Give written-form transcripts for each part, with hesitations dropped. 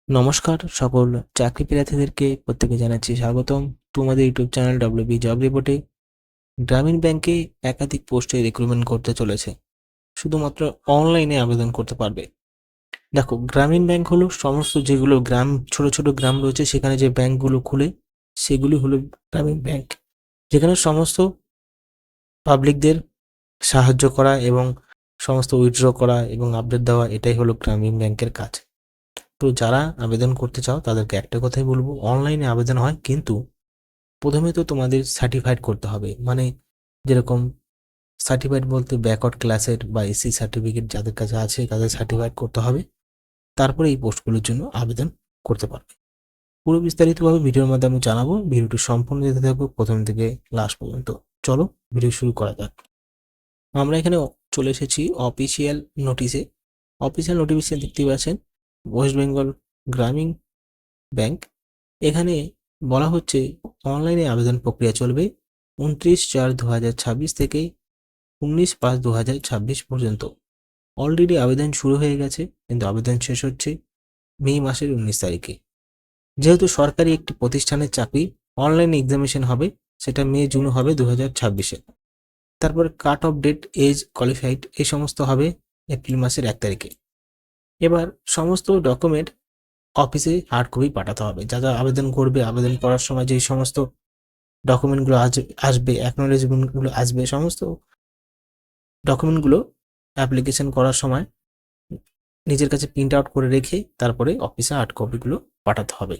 নমস্কার সকল চাকরি প্রার্থীদেরকে প্রত্যেকে জানাচ্ছি স্বাগতম তোমাদের ইউটিউব চ্যানেল ডব্লিউবি জব রিপোর্টে। গ্রামীণ ব্যাংকে একাধিক পোস্টে রিক্রুটমেন্ট করতে চলেছে, শুধুমাত্র অনলাইনে আবেদন করতে পারবে। দেখো, গ্রামীণ ব্যাংক হলো সমস্ত যেগুলো গ্রাম, ছোট ছোট গ্রাম রয়েছে সেখানে যে ব্যাংকগুলো খুলে সেগুলি হলো গ্রামীণ ব্যাংক, যেখানে সমস্ত পাবলিকদের সাহায্য করা এবং সমস্ত উইথড্র করা এবং আপডেট দেওয়া, এটাই হলো গ্রামীণ ব্যাংকের কাজ। তো যারা আবেদন করতে চাও তাদেরকে একটা কথাই বলবো, অনলাইনে আবেদন হয়, কিন্তু প্রথমে তো তোমাদের সার্টিফাইড করতে হবে। মানে যেরকম সার্টিফাইড বলতে ব্যাকওয়ার্ড ক্লাসের বা এসসি সার্টিফিকেট যাদের কাছে আছে তাদের সার্টিফাইড করতে হবে, তারপরে এই পোস্টগুলোর জন্য আবেদন করতে পারবে। পুরো বিস্তারিতভাবে ভিডিওর মাধ্যমে আমি জানাবো, ভিডিওটি সম্পূর্ণ দেখতে থাকবো প্রথম থেকে লাস্ট পর্যন্ত। চলো ভিডিও শুরু করা যাক। আমরা এখানে চলে এসেছি অফিসিয়াল নোটিশে। অফিসিয়াল নোটিফিকেশন দেখতে পাচ্ছেন ওয়েস্ট বেঙ্গল গ্রামীণ ব্যাংক। এখানে বলা হচ্ছে অনলাইনে আবেদন প্রক্রিয়া চলবে 29/4/2026 থেকে 19/5/2026 পর্যন্ত। অলরেডি আবেদন শুরু হয়ে গেছে, কিন্তু আবেদন শেষ হচ্ছে মে মাসের 19 তারিখে। যেহেতু সরকারি একটি প্রতিষ্ঠানের চাকরি, অনলাইন এক্সামিনেশন হবে, সেটা মে-জুন হবে 2026-এ। তারপরে cut off date, age, qualified এই সমস্ত হবে এপ্রিল মাসের 1 তারিখে। এবার সমস্ত ডকুমেন্ট অফিসে হার্ড কপি পাঠাতে হবে। যারা আবেদন করবে, আবেদন করার সময় যেই সমস্ত ডকুমেন্টগুলো আসবে, অ্যাকনোলেজমেন্টগুলো আসবে, সমস্ত ডকুমেন্টগুলো অ্যাপ্লিকেশন করার সময় নিজের কাছে প্রিন্ট আউট করে রেখে তারপরে অফিসে হার্ড কপিগুলো পাঠাতে হবে।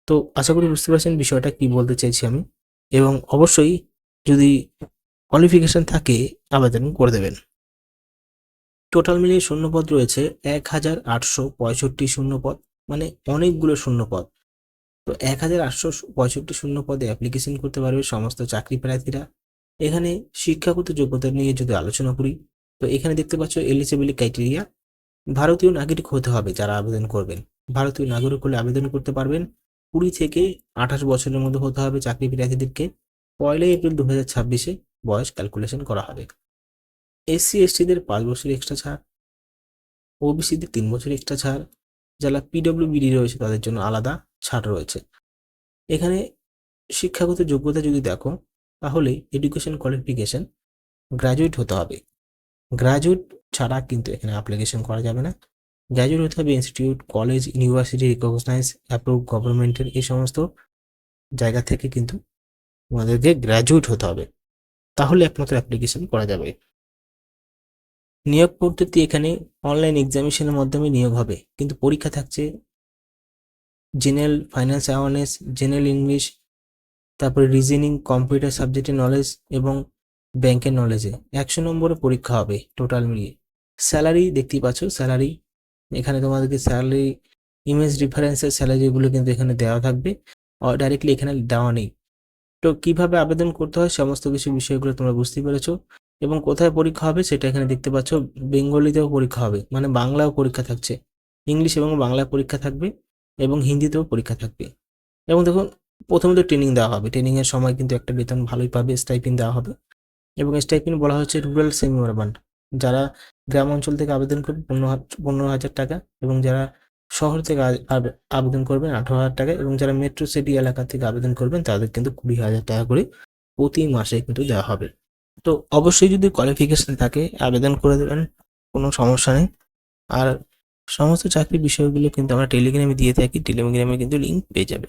তো আশা করি বুঝতে পারছেন বিষয়টা কি বলতে চাইছি আমি, এবং অবশ্যই যদি কোয়ালিফিকেশন থাকে আবেদন করে দেবেন। টোটাল মিলিয়ে শূন্যপদ রয়েছে 1865 শূন্যপদ, মানে অনেকগুলো শূন্যপদ। তো 1865 শূন্যপদে অ্যাপ্লিকেশন করতে পারবে সমস্ত চাকরি প্রার্থীরা। এখানে শিক্ষাগত যোগ্যতা নিয়ে যদি আলোচনা করি, তো এখানে দেখতে পাচ্ছ এলিজিবিলিটি ক্রাইটেরিয়া, ভারতীয় নাগরিক হতে হবে যারা আবেদন করবেন। ভারতীয় নাগরিক হলে আবেদন করতে পারবেন। 20 থেকে 28 বছরের মধ্যে হতে হবে চাকরি প্রার্থীদেরকে। 1 এপ্রিল 2026-এ বয়স ক্যালকুলেশন করা হবে। এসসি এসটিদের 5 বছর এক্সট্রা ছাড়, ওবিসিদের 3 বছর এক্সট্রা ছাড়, যারা পিডব্লিউবিডি রয়েছে তাদের জন্য আলাদা ছাড় রয়েছে। এখানে শিক্ষাগত যোগ্যতা যদি দেখো, তাহলে এডুকেশন কোয়ালিফিকেশন গ্র্যাজুয়েট হতে হবে। গ্র্যাজুয়েট ছাড়া কিন্তু এখানে অ্যাপ্লিকেশন করা যাবে না। গ্র্যাজুয়েট হতে হবে institute, college, university recognise approve গভর্নমেন্টের এই সমস্ত জায়গা থেকে কিন্তু তোমাদেরকে গ্র্যাজুয়েট হতে হবে, তাহলে একমাত্র অ্যাপ্লিকেশন করা যাবে। নিয়োগ পদ্ধতি এখানে অনলাইন এক্সামিনেশনের মাধ্যমে নিয়োগ হবে, কিন্তু পরীক্ষা থাকছে general finance awareness, general English, তারপরে রিজনিং, কম্পিউটার সাবজেক্টের নলেজ এবং ব্যাংকের নলেজে 100 নম্বরের পরীক্ষা হবে টোটাল মিলিয়ে। স্যালারি দেখতেই পাচ্ছ, স্যালারি এখানে তোমাদেরকে স্যালারি ইমেজ রেফারেন্সের স্যালারিগুলো কিন্তু এখানে দেওয়া থাকবে, ডাইরেক্টলি এখানে দেওয়া নেই। তো কিভাবে আবেদন করতে হয় সমস্ত কিছু বিষয়গুলো তোমরা বুঝতেই পেরেছো, এবং কোথায় পরীক্ষা হবে সেটা এখানে দেখতে পাচ্ছ। বেঙ্গলিতেও পরীক্ষা হবে, মানে বাংলাও পরীক্ষা থাকছে, ইংলিশ এবং বাংলায় পরীক্ষা থাকবে এবং হিন্দিতেও পরীক্ষা থাকবে। এবং দেখুন, প্রথমে তো ট্রেনিং দেওয়া হবে, ট্রেনিংয়ের সময় কিন্তু একটা বেতন ভালোই পাবে, স্টাইপেন্ড দেওয়া হবে। এবং স্টাইপেন্ড বলা হচ্ছে রুরাল সেমি আরবান, যারা গ্রাম অঞ্চল থেকে আবেদন করবে 15,000 টাকা, এবং যারা শহর থেকে আবেদন করবেন 18,000 টাকা, এবং যারা মেট্রো সিটি এলাকা থেকে আবেদন করবেন তাদের কিন্তু 20,000 টাকা করে প্রতি মাসে কিন্তু দেওয়া হবে। তো অবশ্যই যদি কোয়ালিফিকেশন থাকে আবেদন করে দেবেন, কোনো সমস্যা নেই। আর সমস্ত চাকরির বিষয়গুলো কিন্তু আমরা টেলিগ্রামে দিয়ে থাকি, টেলিগ্রামে কিন্তু লিঙ্ক পেয়ে যাবে।